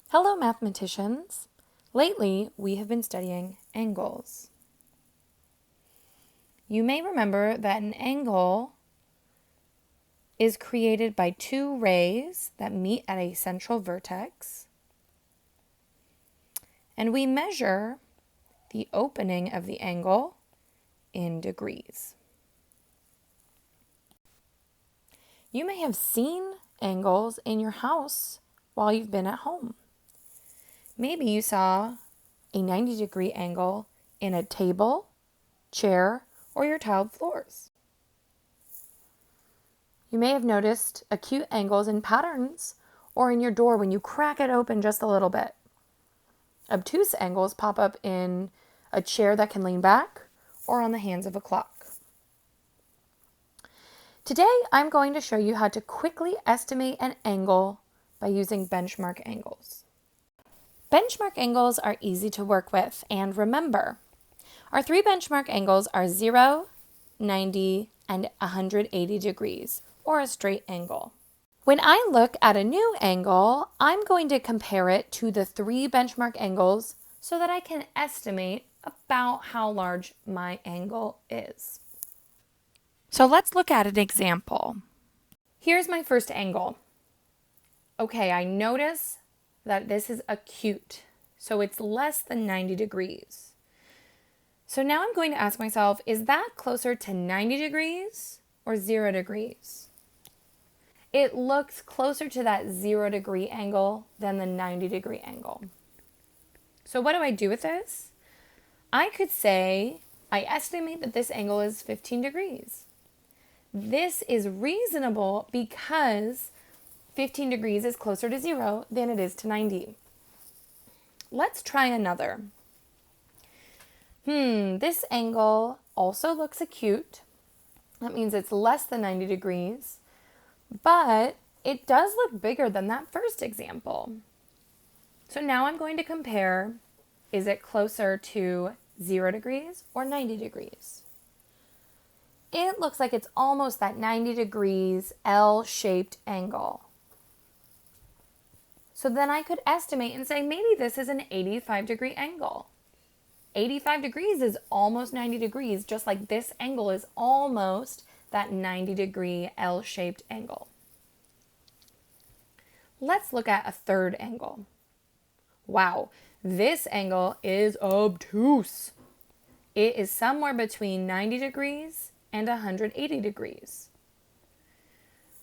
Hello, mathematicians. Lately, we have been studying angles. You may remember that an angle is created by two rays that meet at a central vertex, and we measure the opening of the angle in degrees. You may have seen angles in your house while you've been at home. Maybe you saw a 90-degree angle in a table, chair, or your tiled floors. You may have noticed acute angles and patterns or in your door when you crack it open just a little bit. Obtuse angles pop up in a chair that can lean back or on the hands of a clock. Today, I'm going to show you how to quickly estimate an angle by using benchmark angles. Benchmark angles are easy to work with, and remember, our three benchmark angles are 0, 90, and 180 degrees, or a straight angle. When I look at a new angle, I'm going to compare it to the three benchmark angles so that I can estimate about how large my angle is. So let's look at an example. Here's my first angle. Okay, I notice that this is acute, so it's less than 90 degrees. So now I'm going to ask myself, is that closer to 90 degrees or 0 degrees? It looks closer to that 0 degree angle than the 90 degree angle. So what do I do with this? I could say I estimate that this angle is 15 degrees. This is reasonable because 15 degrees is closer to 0 than it is to 90. Let's try another. This angle also looks acute. That means it's less than 90 degrees, but it does look bigger than that first example. So now I'm going to compare, is it closer to 0 degrees or 90 degrees? It looks like it's almost that 90 degrees L-shaped angle. So then I could estimate and say maybe this is an 85 degree angle. 85 degrees is almost 90 degrees, just like this angle is almost that 90 degree L-shaped angle. Let's look at a third angle. Wow, this angle is obtuse. It is somewhere between 90 degrees and 180 degrees.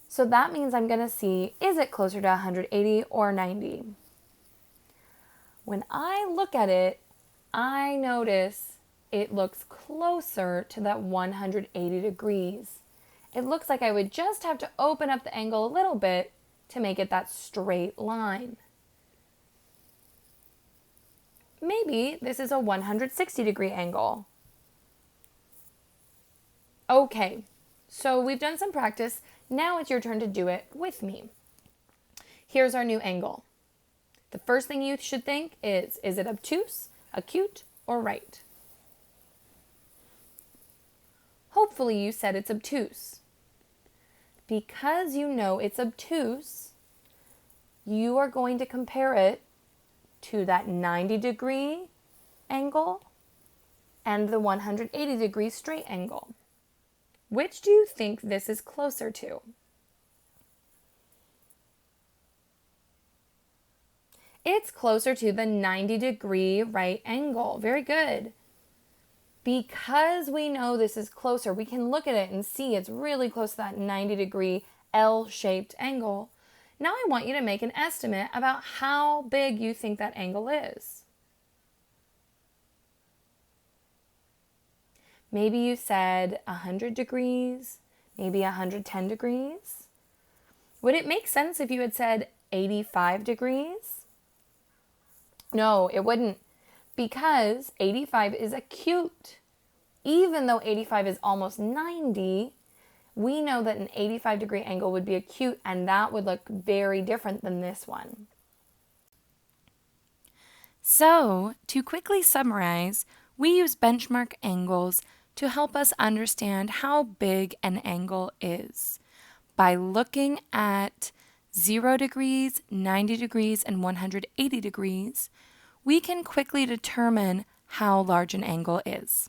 So that means I'm going to see, is it closer to 180 or 90? When I look at it, I notice it looks closer to that 180 degrees. It looks like I would just have to open up the angle a little bit to make it that straight line. Maybe this is a 160 degree angle. Okay, so we've done some practice. Now it's your turn to do it with me. Here's our new angle. The first thing you should think is it obtuse, acute, or right? Hopefully you said it's obtuse. Because you know it's obtuse, you are going to compare it to that 90 degree angle and the 180 degree straight angle. Which do you think this is closer to? It's closer to the 90 degree right angle. Very good. Because we know this is closer, we can look at it and see it's really close to that 90 degree L-shaped angle. Now I want you to make an estimate about how big you think that angle is. Maybe you said 100 degrees, maybe 110 degrees. Would it make sense if you had said 85 degrees? No, it wouldn't, because 85 is acute. Even though 85 is almost 90, we know that an 85 degree angle would be acute, and that would look very different than this one. So, to quickly summarize, we use benchmark angles to help us understand how big an angle is by looking at 0 degrees, 90 degrees, and 180 degrees, we can quickly determine how large an angle is.